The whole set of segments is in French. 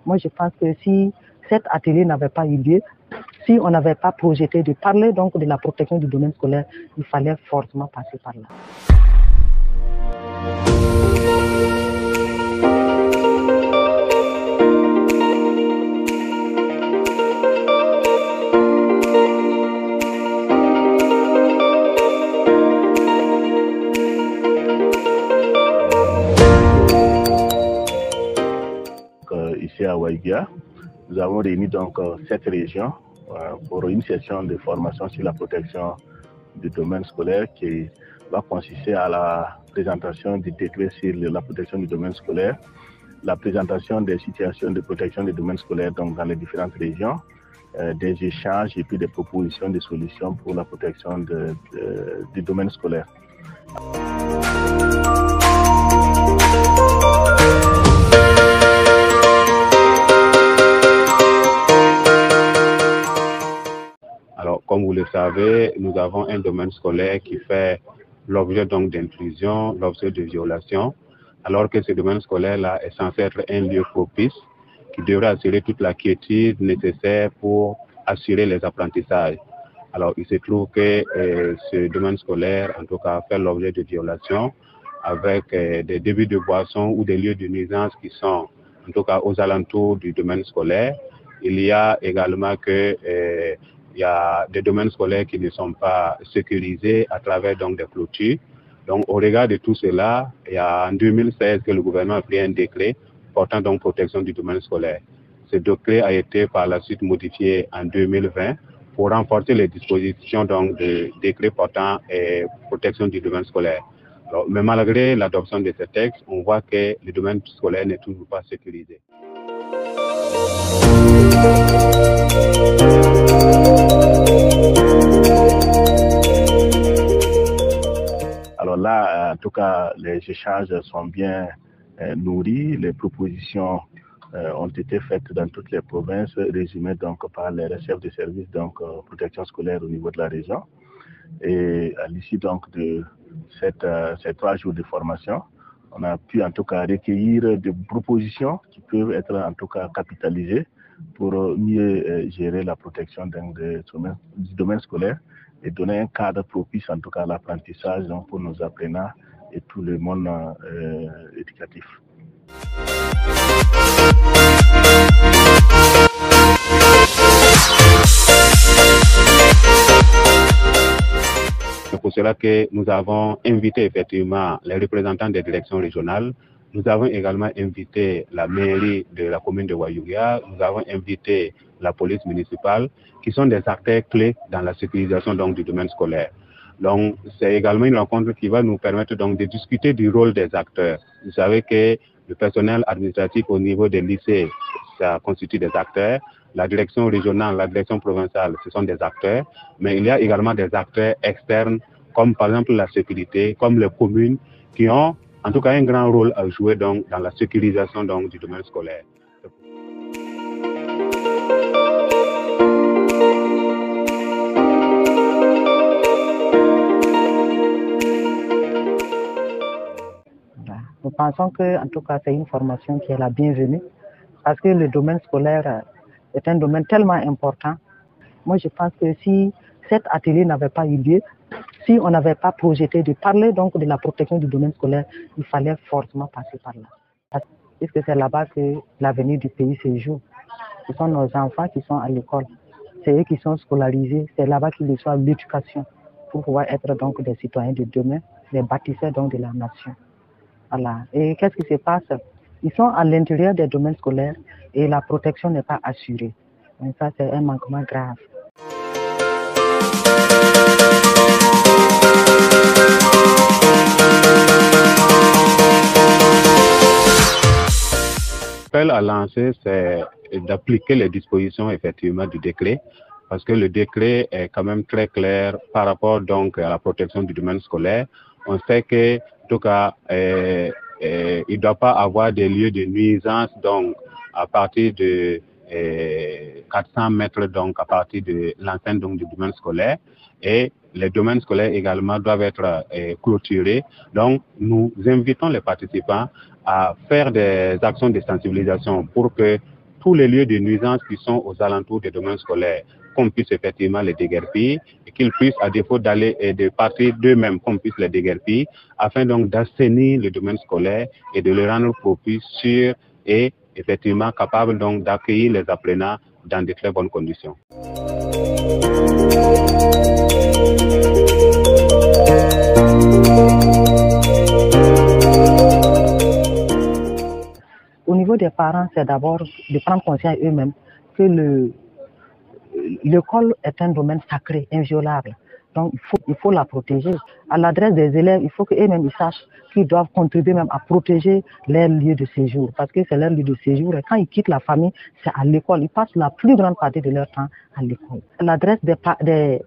Moi, je pense que si cet atelier n'avait pas eu lieu, si on n'avait pas projeté de parler donc de la protection du domaine scolaire, il fallait forcément passer par là. Ici à Waïgia, nous avons réuni donc 7 régions pour une session de formation sur la protection du domaine scolaire qui va consister à la présentation du décret sur la protection du domaine scolaire, la présentation des situations de protection du domaine scolaire donc dans les différentes régions, des échanges et puis des propositions de solutions pour la protection du domaine scolaire. Alors, comme vous le savez, nous avons un domaine scolaire qui fait l'objet donc d'intrusion, l'objet de violation, alors que ce domaine scolaire-là est censé être un lieu propice qui devrait assurer toute la quiétude nécessaire pour assurer les apprentissages. Alors, il se trouve que ce domaine scolaire, en tout cas, fait l'objet de violations avec des débits de boissons ou des lieux de nuisance qui sont, en tout cas, aux alentours du domaine scolaire. Il y a également que il y a des domaines scolaires qui ne sont pas sécurisés à travers donc des clôtures. Donc, au regard de tout cela, il y a en 2016 que le gouvernement a pris un décret portant donc protection du domaine scolaire. Ce décret a été par la suite modifié en 2020 pour renforcer les dispositions donc de décret portant protection du domaine scolaire. Alors, mais malgré l'adoption de ce texte, on voit que le domaine scolaire n'est toujours pas sécurisé. Alors là, en tout cas, les échanges sont bien nourris, les propositions ont été faites dans toutes les provinces, résumées donc par les chefs de service donc protection scolaire au niveau de la région. Et à l'issue donc de ces 3 jours de formation, on a pu en tout cas recueillir des propositions qui peuvent être en tout cas capitalisées pour mieux gérer la protection du domaine scolaire et donner un cadre propice en tout cas à l'apprentissage pour nos apprenants et tout le monde éducatif. C'est pour cela que nous avons invité effectivement les représentants des directions régionales. Nous avons également invité la mairie de la commune de Waïgia. Nous avons invité la police municipale, qui sont des acteurs clés dans la sécurisation donc, du domaine scolaire. Donc, c'est également une rencontre qui va nous permettre donc, de discuter du rôle des acteurs. Vous savez que le personnel administratif au niveau des lycées, ça constitue des acteurs. La direction régionale, la direction provinciale, ce sont des acteurs. Mais il y a également des acteurs externes, comme par exemple la sécurité, comme les communes, qui ont en tout cas un grand rôle à jouer donc, dans la sécurisation donc, du domaine scolaire. Nous pensons que, en tout cas, c'est une formation qui est la bienvenue parce que le domaine scolaire est un domaine tellement important. Moi, je pense que si cet atelier n'avait pas eu lieu, si on n'avait pas projeté de parler donc de la protection du domaine scolaire, il fallait forcément passer par là. Puisque c'est là-bas que l'avenir du pays se joue. Ce sont nos enfants qui sont à l'école. C'est eux qui sont scolarisés. C'est là-bas qu'ils reçoivent l'éducation pour pouvoir être donc des citoyens de demain, des bâtisseurs donc de la nation. Voilà. Et qu'est-ce qui se passe? Ils sont à l'intérieur des domaines scolaires et la protection n'est pas assurée. Donc ça, c'est un manquement grave. L'appel à lancer, c'est d'appliquer les dispositions effectivement du décret, parce que le décret est quand même très clair par rapport donc à la protection du domaine scolaire. On sait que, en tout cas, il ne doit pas avoir des lieux de nuisance donc à partir de 400 mètres donc à partir de l'enceinte donc du domaine scolaire, et les domaines scolaires également doivent être clôturés. Donc, nous invitons les participants à faire des actions de sensibilisation pour que tous les lieux de nuisance qui sont aux alentours des domaines scolaires, qu'on puisse effectivement les déguerpir et qu'ils puissent, à défaut d'aller et de partir d'eux-mêmes, qu'on puisse les déguerpir, afin donc d'assainir le domaine scolaire et de le rendre propice, sûr et effectivement capable donc d'accueillir les apprenants dans de très bonnes conditions. Au niveau des parents, c'est d'abord de prendre conscience eux-mêmes que l'école est un domaine sacré, inviolable. Donc, il faut la protéger. À l'adresse des élèves, il faut qu'eux-mêmes sachent qu'ils doivent contribuer même à protéger leur lieu de séjour. Parce que c'est leur lieu de séjour. Et quand ils quittent la famille, c'est à l'école. Ils passent la plus grande partie de leur temps à l'école. À l'adresse des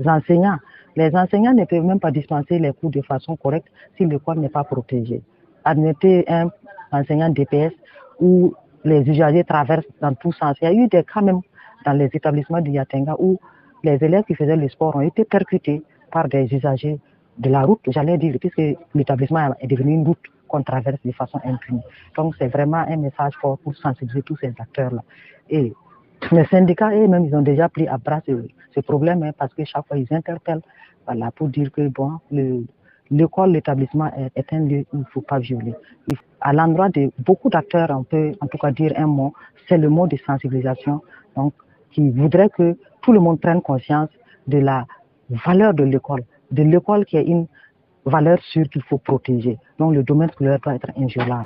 enseignants, les enseignants ne peuvent même pas dispenser les cours de façon correcte si l'école n'est pas protégée. Admettez un enseignant DPS où les usagers traversent dans tous sens. Il y a eu des cas même dans les établissements du Yatenga où les élèves qui faisaient le sport ont été percutés par des usagers de la route, j'allais dire, puisque l'établissement est devenu une route qu'on traverse de façon impunie. Donc c'est vraiment un message fort pour sensibiliser tous ces acteurs-là. Et les syndicats eux-mêmes, ils ont déjà pris à bras ce problème, parce que chaque fois ils interpellent, voilà, pour dire que bon, l'école, l'établissement est un lieu où il ne faut pas violer. À l'endroit de beaucoup d'acteurs, on peut en tout cas dire un mot, c'est le mot de sensibilisation, donc qui voudrait que tout le monde prenne conscience de la valeur de l'école qui est une valeur sûre qu'il faut protéger. Donc le domaine scolaire doit être inviolable.